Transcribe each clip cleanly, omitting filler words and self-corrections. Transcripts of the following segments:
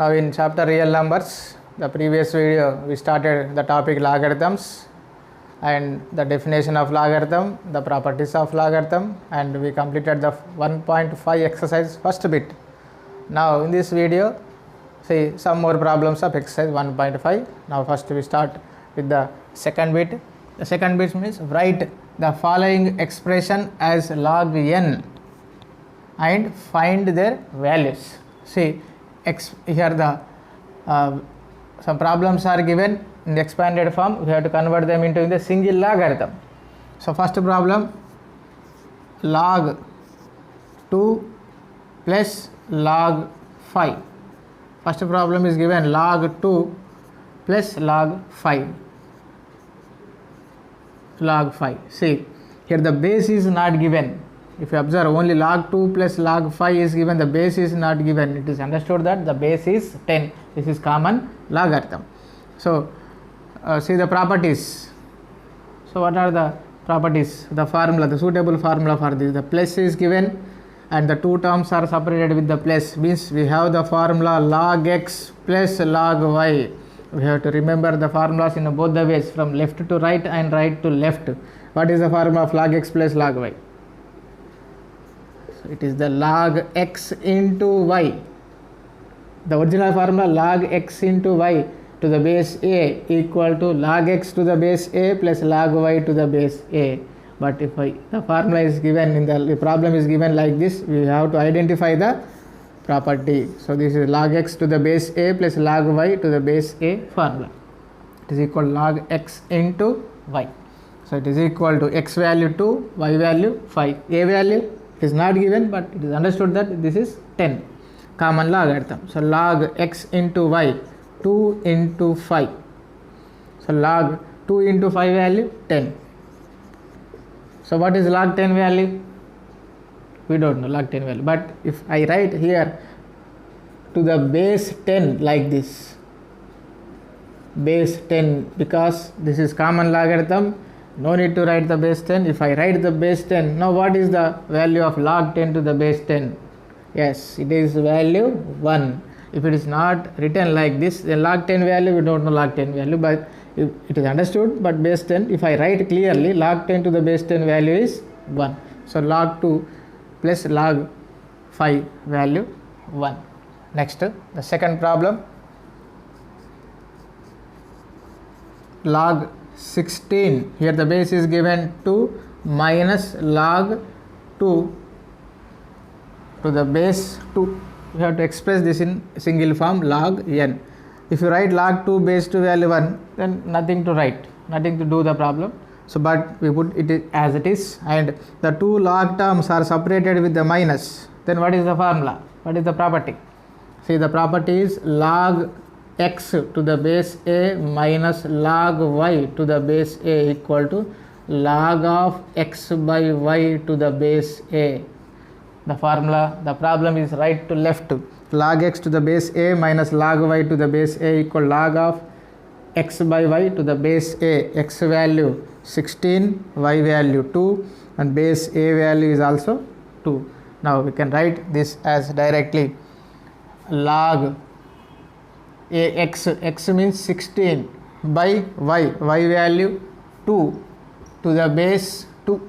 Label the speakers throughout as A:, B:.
A: Now in chapter real numbers, the previous video we started the topic logarithms and the definition of logarithm, the properties of logarithm, and we completed the 1.5 exercise first bit. Now in this video, see some more problems of exercise 1.5. Now first we start with the second bit. The second bit means write the following expression as log n and find their values. See here the some problems are given in the expanded form. We have to convert them into the single logarithm. So first problem, log 2 plus log 5. First problem is given log 2 plus log 5. Log 5. See here the base is not given. If you observe, only log 2 plus log 5 is given, the base is not given. It is understood that the base is 10. This is common logarithm. So see the properties. So what are the properties? The formula, the suitable formula for this. The plus is given and the two terms are separated with the plus, means we have the formula log x plus log y. We have to remember the formulas in both the ways, from left to right and right to left. What is the formula of log x plus log y? So it is the log x into y. The original formula log x into y to the base a equal to log x to the base a plus log y to the base a. But if the formula is given in the problem is given like this, we have to identify the property. So this is log x to the base a plus log y to the base a formula. It is equal to log x into y. So it is equal to x value 2, y value 5. A value is not given, but it is understood that this is 10. Common logarithm. So log x into y, 2 into 5. So log 2 into 5 value 10. So what is log 10 value? We don't know log 10 value. But if I write here to the base 10 like this, base 10, because this is common logarithm, no need to write the base 10. If I write the base 10, now what is the value of log 10 to the base 10? Yes, it is value 1. If it is not written like this, then log 10 value, we don't know log 10 value, but it is understood. But base 10, if I write clearly, log 10 to the base 10 value is 1. So log 2 plus log 5 value 1. Next, the second problem, log 16. Here the base is given 2 minus log 2 to the base 2. We have to express this in single form log n. If you write log 2 base 2 value 1, then nothing to write, nothing to do the problem. So but we put it as it is, and the two log terms are separated with the minus. Then what is the formula? What is the property? See, the property is log x to the base a minus log y to the base a equal to log of x by y to the base a. The formula, the problem is right to left. Log x to the base a minus log y to the base a equal log of x by y to the base a. X value 16, y value 2, and base a value is also 2. Now we can write this as directly log a x means 16 by y value 2 to the base 2.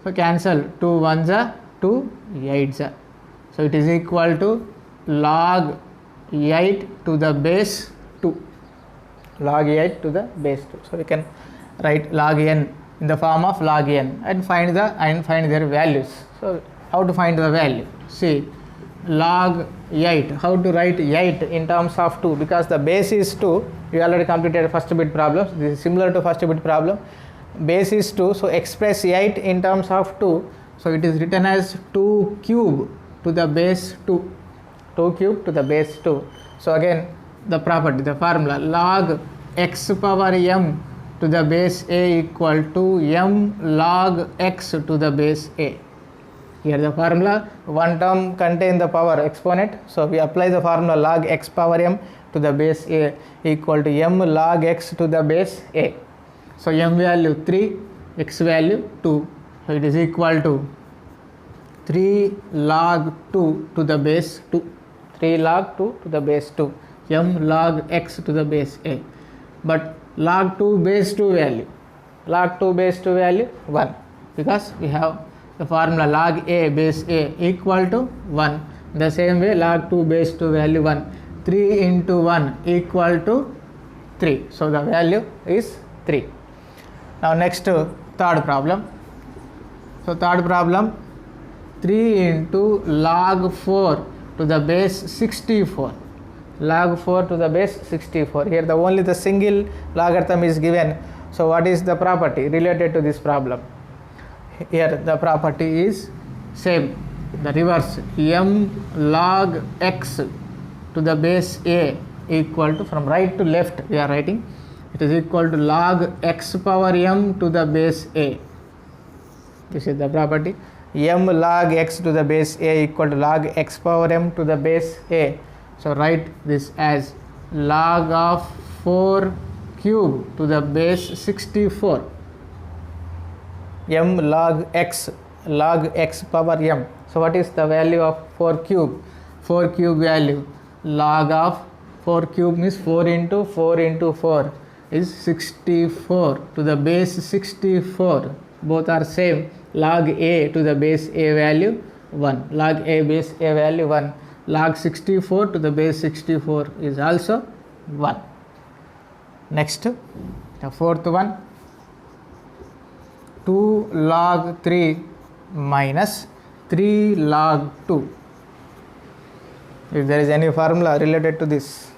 A: So cancel 2 1s are 2 8s are. So it is equal to log 8 to the base 2. Log 8 to the base 2. So we can write log n in the form of log n and find their values. So how to find the value? See, log 8, how to write 8 in terms of 2, because the base is 2. We already completed first bit problems. This is similar to first bit problem. Base is 2, so express 8 in terms of 2. So it is written as 2 cube to the base 2. 2 cube to the base 2. So again the property, the formula log x power m to the base a equal to m log x to the base a. Here the formula, one term contain the power exponent, so we apply the formula log x power m to the base a equal to m log x to the base a. So m value 3, x value 2, so it is equal to 3 log 2 to the base 2. 3 log 2 to the base 2, m log x to the base a. But log 2 base 2 value, log 2 base 2 value 1, because we have the formula log a base a equal to 1. The same way log 2 base 2 value 1, 3 into 1 equal to 3. So the value is 3. Now next third problem. So third problem, 3 into log 4 to the base 64. Log 4 to the base 64. Here the only the single logarithm is given. So what is the property related to this problem? Here the property is same, the reverse, m log x to the base a equal to, from right to left we are writing, it is equal to log x power m to the base a. This is the property, m log x to the base a equal to log x power m to the base a. So write this as log of 4 cube to the base 64, m log x power m. So what is the value of 4 cube? 4 cube value, log of 4 cube means 4 into 4 into 4 is 64 to the base 64. Both are same. Log a to the base a value 1, log a base a value 1, log 64 to the base 64 is also 1. Next, the fourth one, 2 log 3 minus 3 log 2. If there is any formula related to this,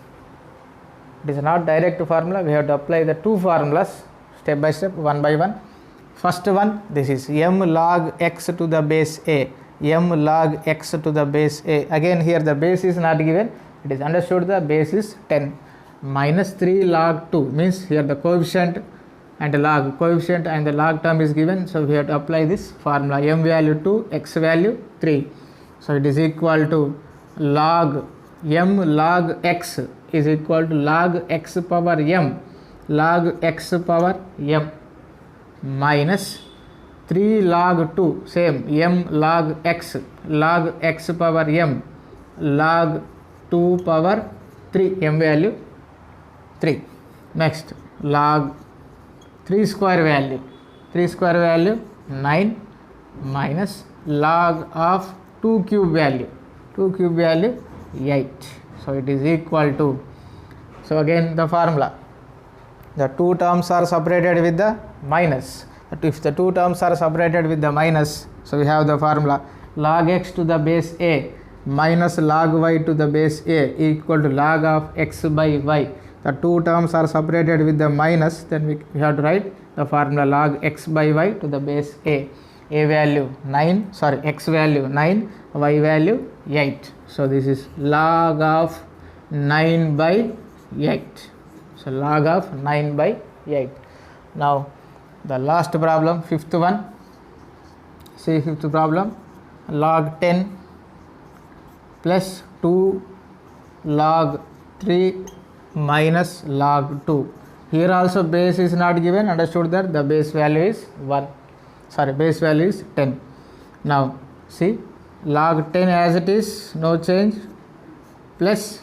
A: it is not direct formula, we have to apply the two formulas step by step, one by one. First one, this is m log x to the base a, m log x to the base a. Again here the base is not given, it is understood the base is 10, minus 3 log 2 means here the coefficient and the log term is given. So we have to apply this formula, m value 2, x value 3. So it is equal to log m log x is equal to log x power m, log x power m, minus 3 log 2, same, m log x power m, log 2 power 3, m value 3. Next, log 3 square value 9, minus log of 2 cube value 8. So it is equal to, so again the formula, the two terms are separated with the minus. If the two terms are separated with the minus, so we have the formula log x to the base a minus log y to the base a equal to log of x by y. The two terms are separated with the minus, then we have to write the formula log x by y to the base a value 9, x value 9, y value 8. So this is log of 9 by 8. So log of 9 by 8. Now the last problem, fifth one. See fifth problem, log 10 plus 2 log 3 minus log 2. Here also base is not given, understood that the base value is 10. Now see log 10 as it is, no change, plus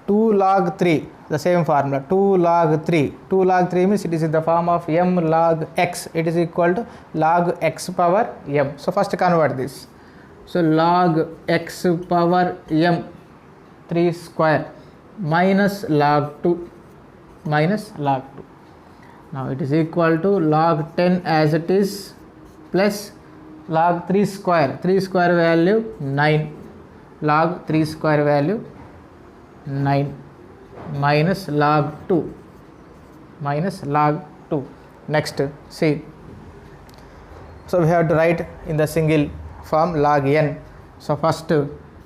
A: 2 log 3, the same formula, 2 log 3. 2 log 3 means it is in the form of m log x, it is equal to log x power m. So first convert this. So log x power m 3 square minus log 2. Now it is equal to log 10 as it is plus log 3 square value 9, log 3 square value 9 minus log 2. Next, see, so we have to write in the single form log n. So first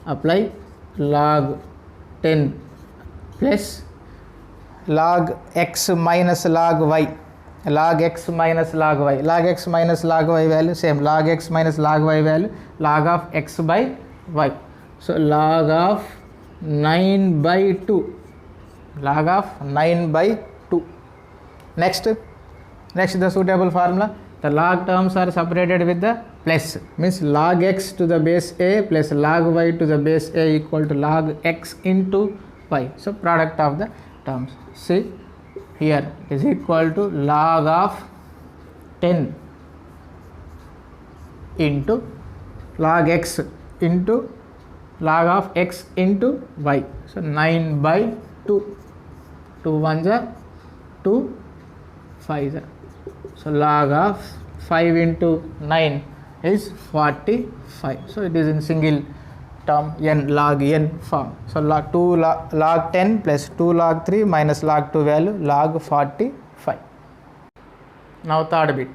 A: apply log 10 plus log x minus log y, log x minus log y value same, log x minus log y value log of x by y. So log of 9 by 2, Next the suitable formula, the log terms are separated with the plus means log x to the base a plus log y to the base a equal to log x into y. So product of the terms. See here is equal to log of 10 into log x into log of x into y. So 9 by 2. 2 ones are 2 5s are. So log of 5 into 9 is 45. So it is in single term n log n form. So log 2 log 10 plus 2 log 3 minus log 2 value log 45. Now third bit.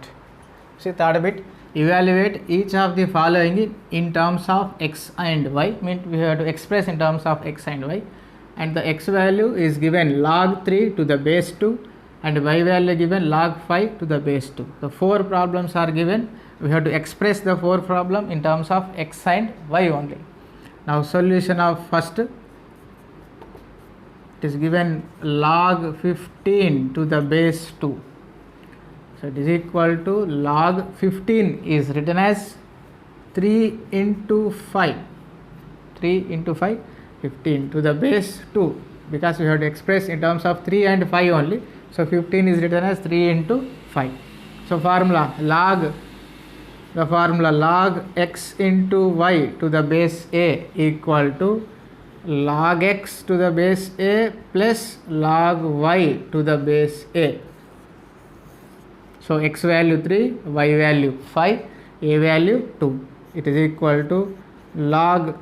A: See third bit, evaluate each of the following in terms of x and y. Means we have to express in terms of x and y, and the x value is given log 3 to the base 2 and y value given log 5 to the base 2. The 4 problems are given. We have to express the 4 problem in terms of x and y only. Now solution of first, it is given log 15 to the base 2. So it is equal to log 15 is written as 3 into 5. 3 into 5, 15 to the base 2, because we have to express in terms of 3 and 5 only. So 15 is written as 3 into 5. So formula log x into y to the base a equal to log x to the base a plus log y to the base a. So x value 3, y value 5, a value 2. It is equal to log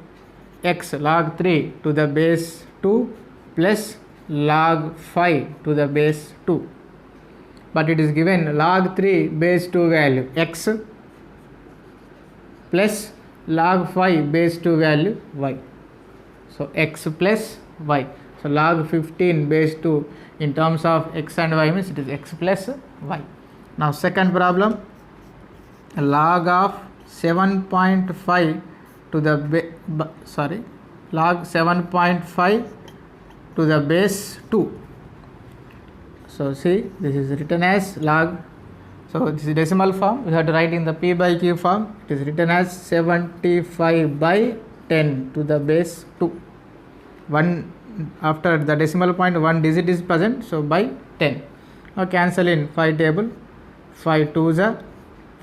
A: x log 3 to the base 2 plus log 5 to the base 2. But it is given log 3 base 2 value x plus log 5 base 2 value y. So x plus y. So log 15 base 2 in terms of x and y means it is x plus y. Now second problem, log of 7.5 to the log 7.5 to the base 2. So see, this is written as log, so this is decimal form, we have to write in the p by q form. It is written as 75 by 10 to the base 2. One after the decimal point 1 digit is present, so by 10. Now cancel in 5 table, 5 2s are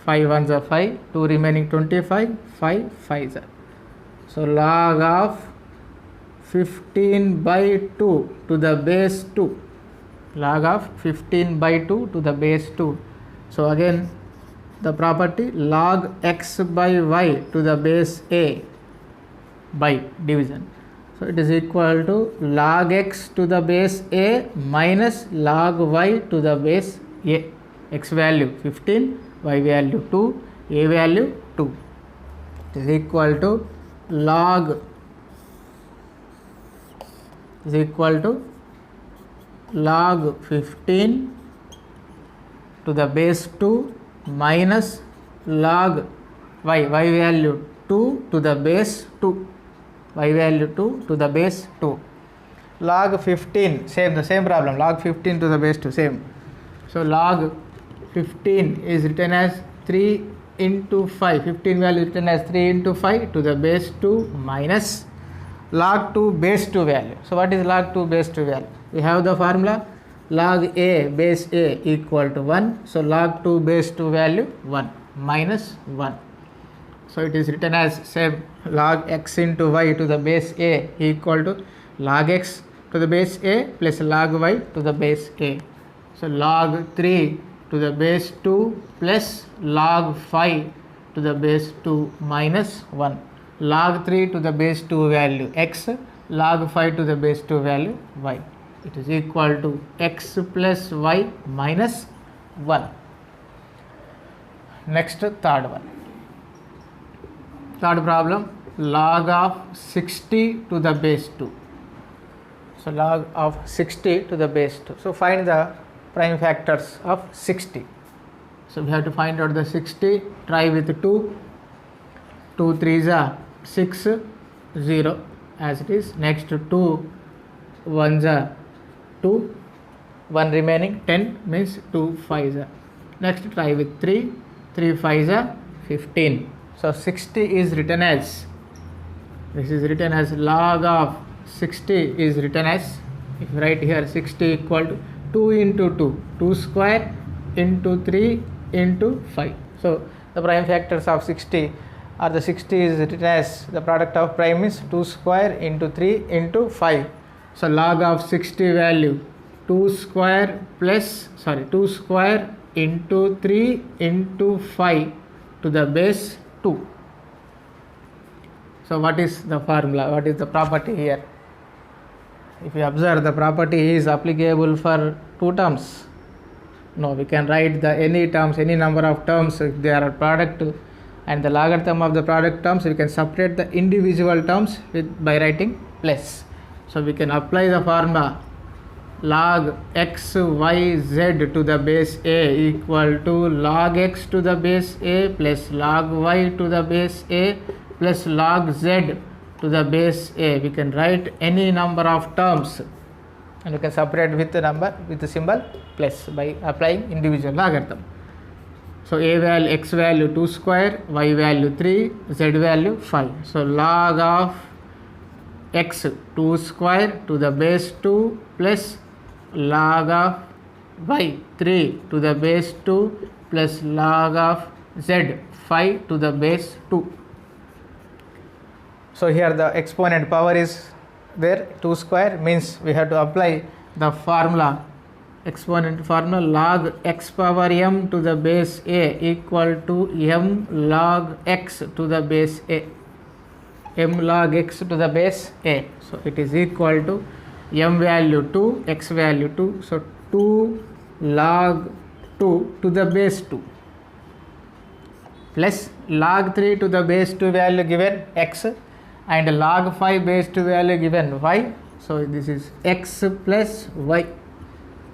A: 5 1s are 5, 2 remaining 25, 5 5s are. So log of 15 by 2 to the base 2, log of 15 by 2 to the base 2. So again the property log x by y to the base a by division. So it is equal to log x to the base a minus log y to the base a. X value 15, y value 2, a value 2. It is equal to log is equal to log 15 to the base 2 minus log y value 2 to the base 2, y value 2 to the base 2. Log 15, the same problem, log 15 to the base 2, same. So log 15 is written as 3 into 5, 15 value written as 3 into 5 to the base 2 minus log 2 base 2 value. So what is log 2 base 2 value? We have the formula log a base a equal to 1. So log 2 base 2 value 1 minus 1. So it is written as same log x into y to the base a equal to log x to the base a plus log y to the base a. So log 3 to the base 2 plus log 5 to the base 2 minus 1. Log 3 to the base 2 value x, log 5 to the base 2 value y. It is equal to x plus y minus 1. Next third one. Third problem, log of 60 to the base 2. So log of 60 to the base 2. So find the prime factors of 60. So we have to find out the 60, try with 2, 2 3s are 6, 0 as it is. Next 2 1s are 2, 1 remaining 10 means 2 5s are. Next try with 3, 3 5s are 15. So 60 is written as, this is written as log of 60 is written as, if you write here 60 equal to 2 into 2, 2 square into 3 into 5. So the prime factors of 60 or the 60 is written as, the product of prime is 2 square into 3 into 5. So log of 60 value 2 square into 3 into 5 to the base 2. So what is the formula? What is the property here? If you observe, the property is applicable for two terms. No, we can write the any terms, any number of terms if they are a product, and the logarithm of the product terms we can separate the individual terms by writing plus. So we can apply the formula log x y z to the base a equal to log x to the base a plus log y to the base a plus log z to the base a. We can write any number of terms and we can separate with the number with the symbol plus by applying individual logarithm. So a value, x value 2 square, y value 3, z value 5. So log of x 2 square to the base 2 plus log of y 3 to the base 2 plus log of z 5 to the base 2. So here the exponent power is there, 2 square means we have to apply the formula, exponent formula log x power m to the base a equal to m log x to the base a, m log x to the base a. So it is equal to m value 2, x value 2, so 2 log 2 to the base 2 plus log 3 to the base 2 value given x and log 5 base 2 value given y. So this is x plus y.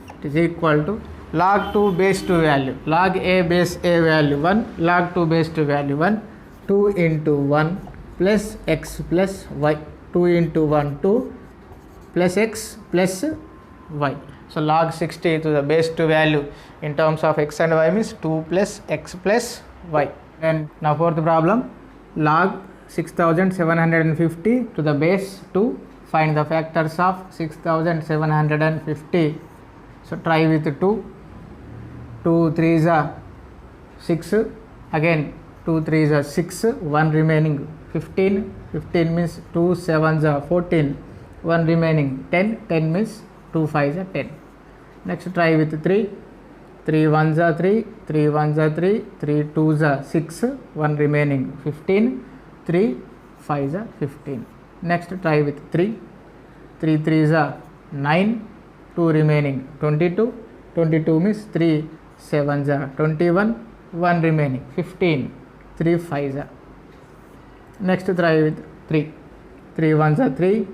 A: It is equal to log 2 base 2 value, log a base a value 1, log 2 base 2 value 1, 2 into 1 plus x plus y, 2 into 1 2 plus x plus y. So log 60 to the base 2 value in terms of x and y means 2 plus x plus y. And now fourth problem, log 6750 to the base 2. Find the factors of 6750. So try with 2. 2 3s are 6. Again 2 3s are 6. 1 remaining 15. 15 means 2 7s are 14. 1 remaining 10. 10 means 2 5s are 10. Next try with 3. 3 1s are 3. 3 1s are 3. 3 2s are 6. 1 remaining 15. 3 5s are 15. Next try with 3. 3 3s are 9. 2 remaining 22. 22 means 3 7s are 21. 1 remaining 15. 3 5s are. Next try with 3. 3 1s are 3.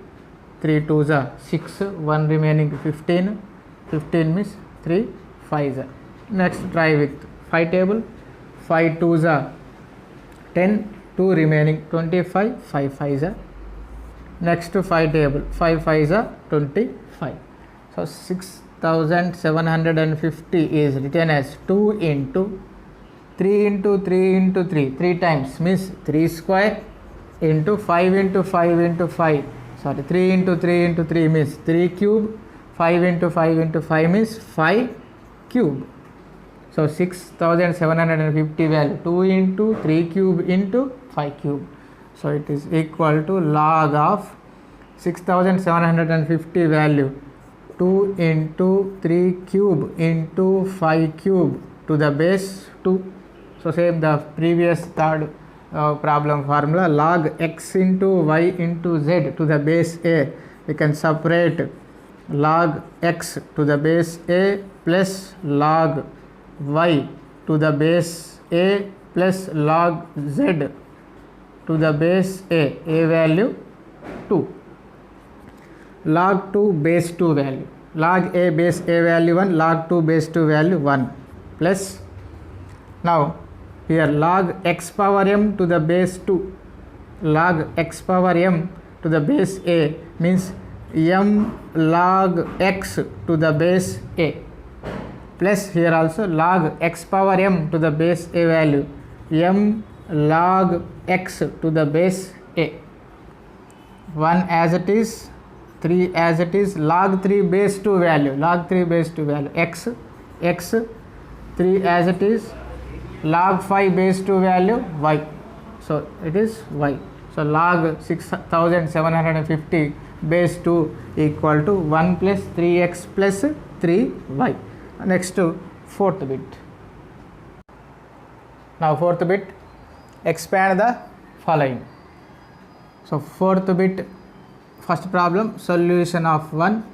A: 3 2s are 6. 1 remaining 15. 15 means 3 5s are. Next try with 5 table. 5 2s are 10. 2 remaining 25. 5 5s are. Next to 5 table, 5 5s are 25. So 6750 is written as 2 into 3 into 3 into 3, 3 times means 3 square into 5 into 5 into 5, sorry 3 into 3 into 3 means 3 cube, 5 into 5 into 5 means 5 cube. So 6750 value 2 into 3 cube into 5 cube. So it is equal to log of 6750 value 2 into 3 cube into 5 cube to the base 2. So same the previous third problem formula, log x into y into z to the base a. We can separate log x to the base a plus log y to the base a plus log z to the base a value 2. Log 2 base 2 value, log a base a value 1, log 2 base 2 value 1 plus, now here log x power m to the base 2, log x power m to the base a means m log x to the base a plus here also log x power m to the base a value m log x to the base a. 1 as it is, 3 as it is, log 3 base 2 value, log 3 base 2 value x, 3 as it is, log 5 base 2 value y. So it is y. So log 6750 base 2 equal to 1 plus 3x plus 3y. Next to fourth bit. Now fourth bit, expand the following. So fourth bit, first problem, solution of 1,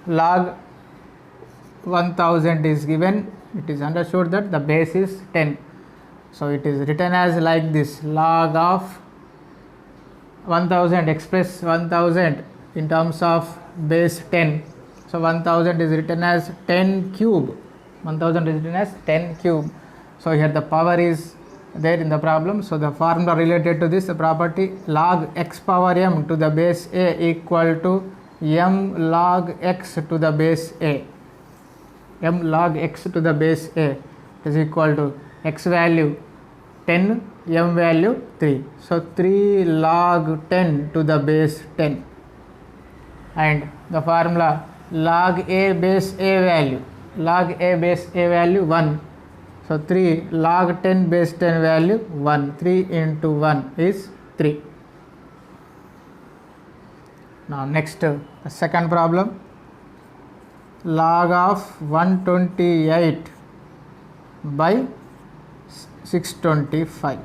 A: log 1000 is given. It is understood that the base is 10. So it is written as like this, log of 1000, express 1000 in terms of base 10. So 1000 is written as 10 cube. 1000 is written as 10 cube. So here the power is there in the problem. So the formula related to this, the property log x power m to the base a equal to m log x to the base a. M log x to the base a is equal to x value 10, m value 3. So 3 log 10 to the base 10. And the formula log a base a value, log a base a value 1. So 3 log 10 base 10 value 1. 3 into 1 is 3. Now next, the second problem, log of 128 by 625.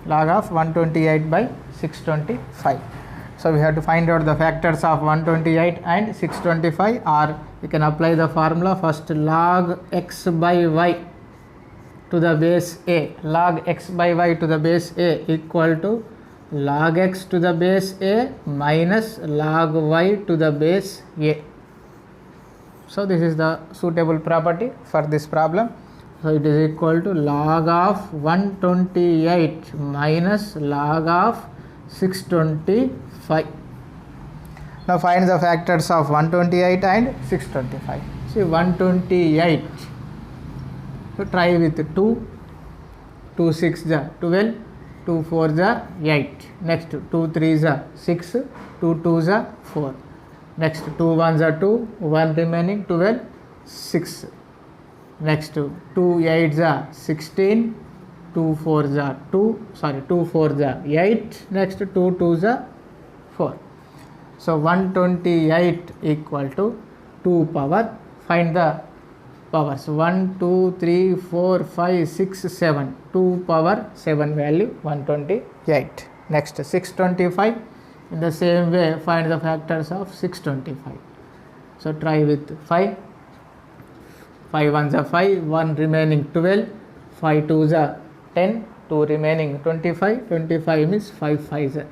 A: Log of 128 by 625. So we have to find out the factors of 128 and 625, or you can apply the formula first, log x by y to the base a. Log x by y to the base a equal to log x to the base a minus log y to the base a. So this is the suitable property for this problem. So it is equal to log of 128 minus log of 625. Now find the factors of 128 and 625. See 128. So try with 2, 2 6 is 12, 2 4 is 8. Next 2 3 is 6, 2 2 is 4. Next 2 1s are 2, 1 remaining 12, 6. Next 2 8s are 16, 2 4s are 2, 2 4s are 8. Next 2 2s are 4. So 128 equal to 2 power. Find the powers, 1 2 3 4 5 6 7. 2 power 7 value 128. Next 625. In the same way, find the factors of 625. So try with 5. 5 1s are 5, 1 remaining 12, 5 2s are 10, 2 remaining 25, 25 means 5 5s are.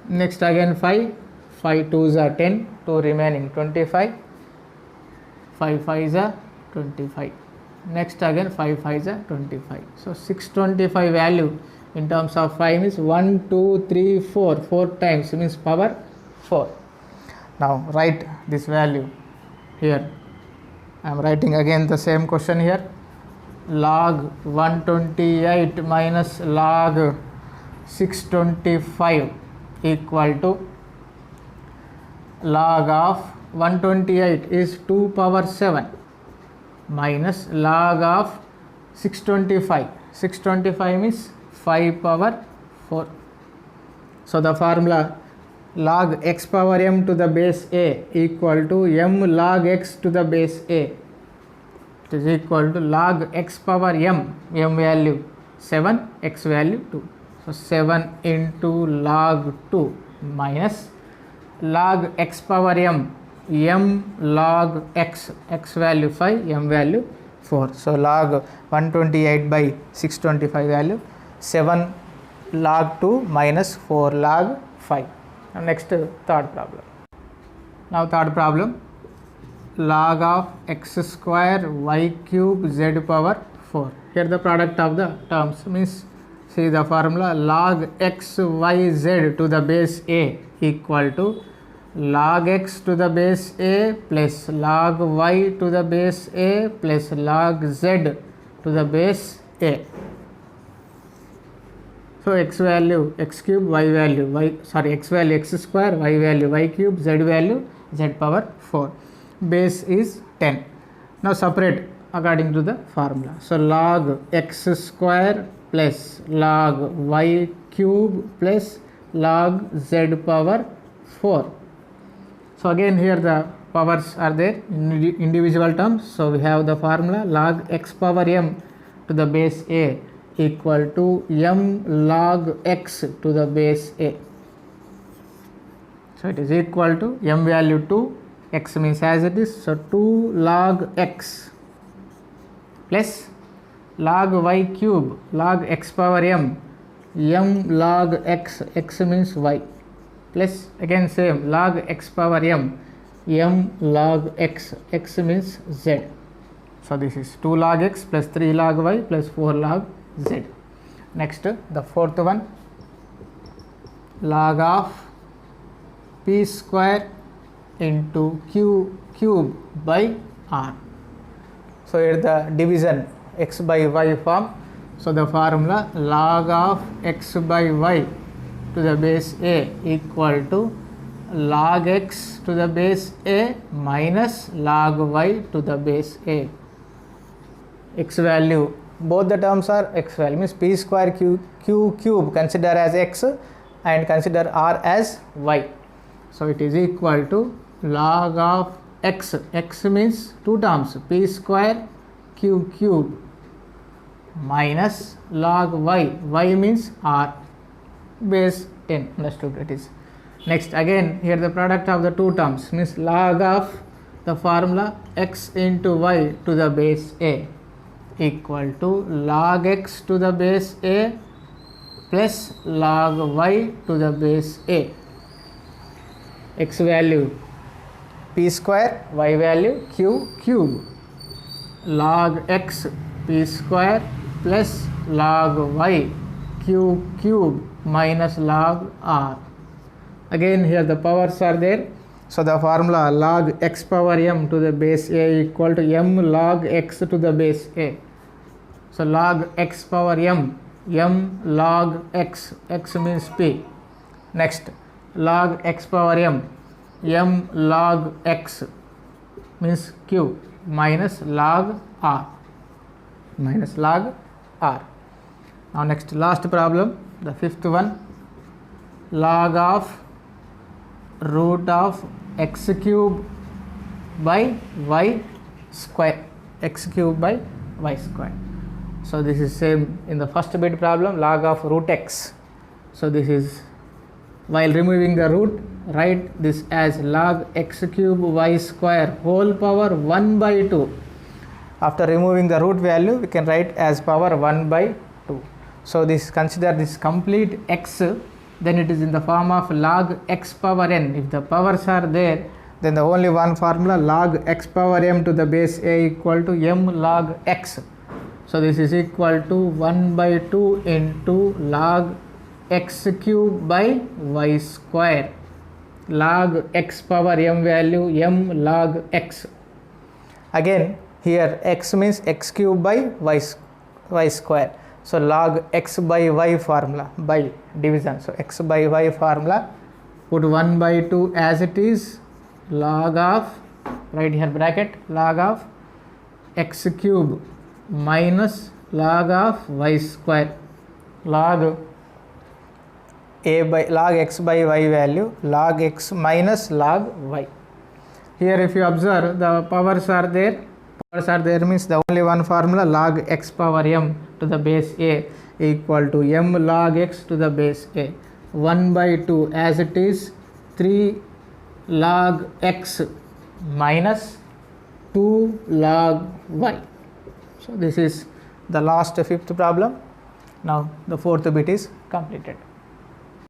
A: Next again 5, 5 2s are 10, 2 remaining 25, 5 5s are 25. Next again 5 5s are 25. So 625 value in terms of 5 means 1 2 3 4, 4 times means power 4. Now write this value here. I am writing again the same question here. Log 128 minus log 625 equal to log of 128 is 2 power 7 minus log of 625. 625 means 5 power 4. So the formula log x power m to the base a equal to m log x to the base a. It is equal to log x power m value 7, x value 2. So 7 into log 2 minus log x power m log x value 5, m value 4. So log 128 by 625 value 7 log 2 minus 4 log 5. Now next third problem. Now third problem, log of x square y cube z power 4. Here the product of the terms means, see the formula log x y z to the base a equal to log x to the base a plus log y to the base a plus log z to the base a. So x value x cube, y value x value x square, y value y cube, z value z power 4. Base is 10. Now separate according to the formula. So log x square plus log y cube plus log z power 4. So again here the powers are there in individual terms. So we have the formula log x power m to the base a equal to m log x to the base a. So it is equal to m value 2, x means as it is, so 2 log x plus log y cube log x power m log x, x means y, plus again same log x power m log x, x means z. So this is 2 log x plus 3 log y plus 4 log z. Next the fourth one, log of p square into q cube by r. So here the division x by y form. So the formula log of x by y to the base a equal to log x to the base a minus log y to the base a. X value, both the terms are x value, means p square q cube consider as x and consider r as y. So it is equal to log of x, x means two terms p square q cube minus log y, y means r, base 10. Understood it is. Next again here the product of the two terms means log of the formula x into y to the base a equal to log x to the base a plus log y to the base a. X value p square, y value q cube, log x p square plus log y q cube minus log r. Again here the powers are there. So the formula log x power m to the base a equal to m log x to the base a. So log x power m log x, x means p. Next log x power m log x means q minus log r, minus log r. Now next last problem, the fifth one, log of root of x cube by y square, x cube by y square. So this is same in the first bit problem, log of root x. So this is, while removing the root, write this as log x cube y square whole power 1 by 2. After removing the root value we can write as power 1 by 2. So this, consider this complete x, then it is in the form of log x power n. If the powers are there, then the only one formula log x power m to the base a equal to m log x. So this is equal to 1 by 2 into log x cube by y square, log x power m value m log x. Again here x means x cube by y square. So log x by y formula by division. So x by y formula, put 1 by 2 as it is, log of, right here bracket, log of x cube minus log of y square, log a by log x by y value, log x minus log y. Here if you observe the powers are there, means the only one formula log x power m to the base a equal to m log x to the base a. 1 by 2 as it is, 3 log x minus 2 log y. So this is the last fifth problem. Now the fourth bit is completed.